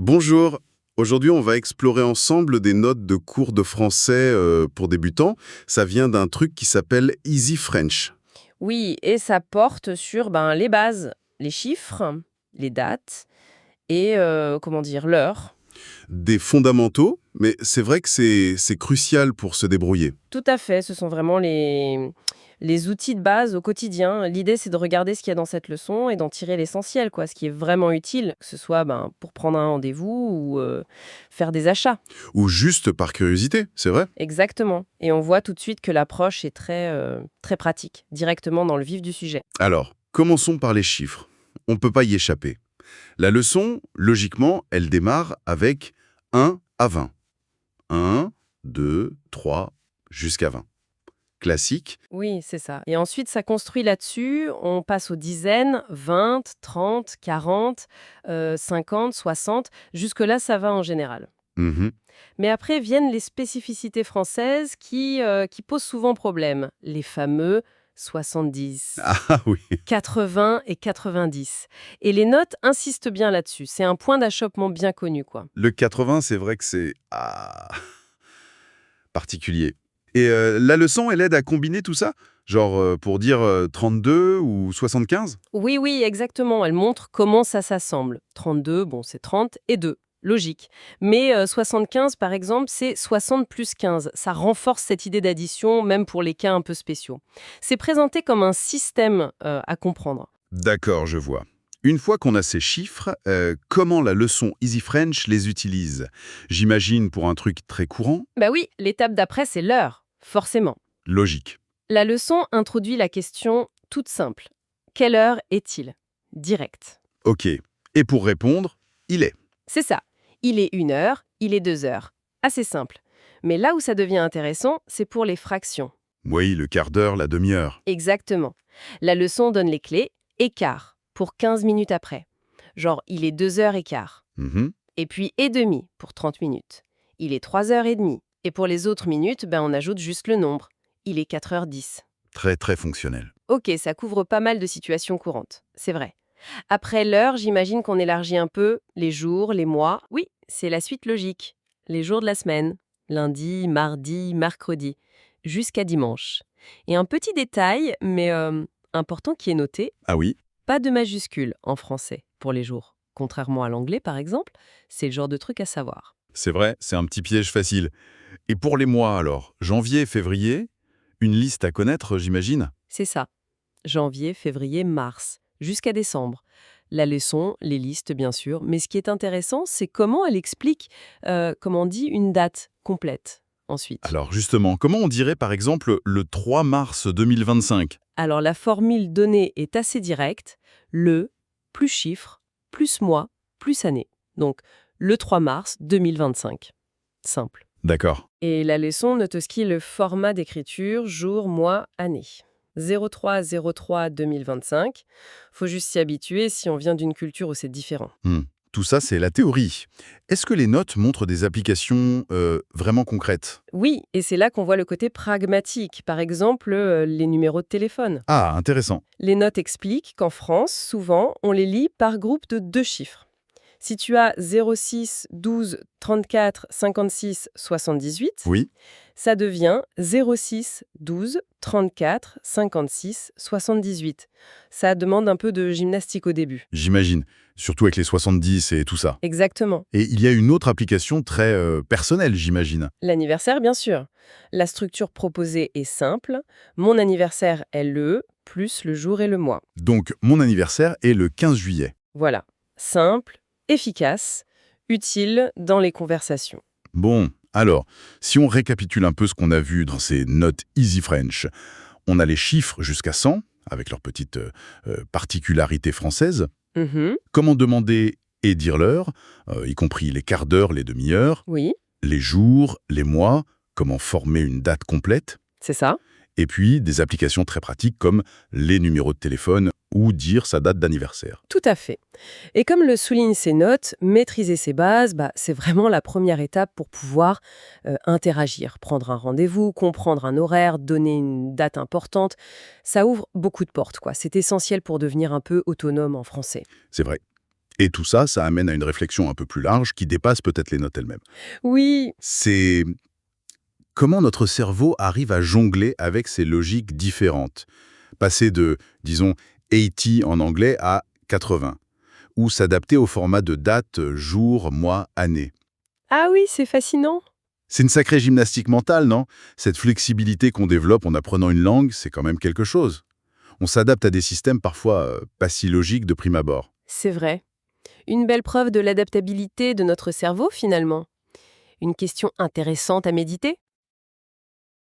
Bonjour, aujourd'hui on va explorer ensemble des notes de cours de français pour débutants. Ça vient d'un truc qui s'appelle Easy French. Oui, et ça porte sur les bases, les chiffres, les dates et, comment dire, l'heure. Des fondamentaux, mais c'est vrai que c'est crucial pour se débrouiller. Tout à fait, ce sont vraiment les outils de base au quotidien. L'idée, c'est de regarder ce qu'il y a dans cette leçon et d'en tirer l'essentiel, quoi, ce qui est vraiment utile, que ce soit pour prendre un rendez-vous ou faire des achats. Ou juste par curiosité, c'est vrai. Exactement. Et on voit tout de suite que l'approche est très pratique, directement dans le vif du sujet. Alors, commençons par les chiffres. On ne peut pas y échapper. La leçon, logiquement, elle démarre avec 1 à 20. 1, 2, 3, jusqu'à 20. Classique. Oui, c'est ça. Et ensuite, ça construit là-dessus. On passe aux dizaines, 20, 30, 40, 50, 60. Jusque-là, ça va en général. Mhm. Mais après viennent les spécificités françaises qui posent souvent problème. Les fameux 70, Ah oui. 80 et 90. Et les notes insistent bien là-dessus. C'est un point d'achoppement bien connu, quoi. Le 80, c'est vrai que c'est particulier. Et la leçon, elle aide à combiner tout ça? Genre pour dire 32 ou 75? Oui, oui, exactement. Elle montre comment ça s'assemble. 32, bon, c'est 30 et 2. Logique. Mais 75, par exemple, c'est 60 plus 15. Ça renforce cette idée d'addition, même pour les cas un peu spéciaux. C'est présenté comme un système à comprendre. D'accord, je vois. Une fois qu'on a ces chiffres, comment la leçon Easy French les utilise? J'imagine pour un truc très courant, Bah oui, l'étape d'après, c'est l'heure, forcément. logique. La leçon introduit la question toute simple. Quelle heure est-il? Direct. Ok. Et pour répondre, il est. C'est ça. Il est 1 heure, il est 2 heures. Assez simple. Mais là où ça devient intéressant, c'est pour les fractions. Oui, le quart d'heure, la demi-heure. Exactement. La leçon donne les clés écart pour 15 minutes après. Genre, il est 2 heures et quart. Mhm. Et puis et demi pour 30 minutes. Il est 3 heures et demie. Et pour les autres minutes, on ajoute juste le nombre. Il est 4h10. Très, très fonctionnel. Ok, ça couvre pas mal de situations courantes. C'est vrai. Après l'heure, j'imagine qu'on élargit un peu les jours, les mois. Oui, c'est la suite logique. Les jours de la semaine. Lundi, mardi, mercredi. Jusqu'à dimanche. Et un petit détail, mais important qui est noté, Ah oui. pas de majuscule en français pour les jours. Contrairement à l'anglais, par exemple, c'est le genre de truc à savoir. C'est vrai, c'est un petit piège facile. Et pour les mois alors, janvier, février, une liste à connaître, j'imagine? C'est ça. Janvier, février, mars, jusqu'à décembre. La leçon, les listes, bien sûr. Mais ce qui est intéressant, c'est comment elle explique, comment on dit, une date complète ensuite. Alors justement, comment on dirait par exemple le 3 mars 2025? Alors la formule donnée est assez directe. Le, plus chiffre, plus mois, plus année. Donc le 3 mars 2025. Simple. D'accord. Et la leçon note aussi le format d'écriture, jour, mois, année. 03-03-2025. Faut juste s'y habituer si on vient d'une culture où c'est différent. Hmm. Tout ça, c'est la théorie. Est-ce que les notes montrent des applications vraiment concrètes? Oui, et c'est là qu'on voit le côté pragmatique. Par exemple, les numéros de téléphone. Ah, intéressant. Les notes expliquent qu'en France, souvent, on les lit par groupe de 2 chiffres. Si tu as 06, 12, 34, 56, 78, Oui, ça devient 06, 12, 34, 56, 78. Ça demande un peu de gymnastique au début. j'imagine. Surtout avec les 70 et tout ça. Exactement. Et il y a une autre application très personnelle, j'imagine. L'anniversaire, bien sûr. La structure proposée est simple. Mon anniversaire est le, plus le jour et le mois. Donc, mon anniversaire est le 15 juillet. Voilà. Simple, efficace, utile dans les conversations. Bon, alors, si on récapitule un peu ce qu'on a vu dans ces notes Easy French, on a les chiffres jusqu'à 100, avec leurs petites particularités françaises. Mhm. Comment demander et dire l'heure, y compris les quarts d'heure, les demi-heures, Oui, les jours, les mois, comment former une date complète, c'est ça. et puis des applications très pratiques comme les numéros de téléphone ou dire sa date d'anniversaire. Tout à fait. Et comme le soulignent ces notes, maîtriser ses bases, c'est vraiment la première étape pour pouvoir interagir, prendre un rendez-vous, comprendre un horaire, donner une date importante. Ça ouvre beaucoup de portes, quoi. C'est essentiel pour devenir un peu autonome en français. C'est vrai. Et tout ça, ça amène à une réflexion un peu plus large qui dépasse peut-être les notes elles-mêmes. Oui, C'est comment notre cerveau arrive à jongler avec ces logiques différentes. Passer de, disons, 80 en anglais à 80, ou s'adapter au format de date, jour, mois, année. ah oui, c'est fascinant. C'est une sacrée gymnastique mentale, non? Cette flexibilité qu'on développe en apprenant une langue, c'est quand même quelque chose. On s'adapte à des systèmes parfois pas si logiques de prime abord. C'est vrai. Une belle preuve de l'adaptabilité de notre cerveau, finalement. Une question intéressante à méditer.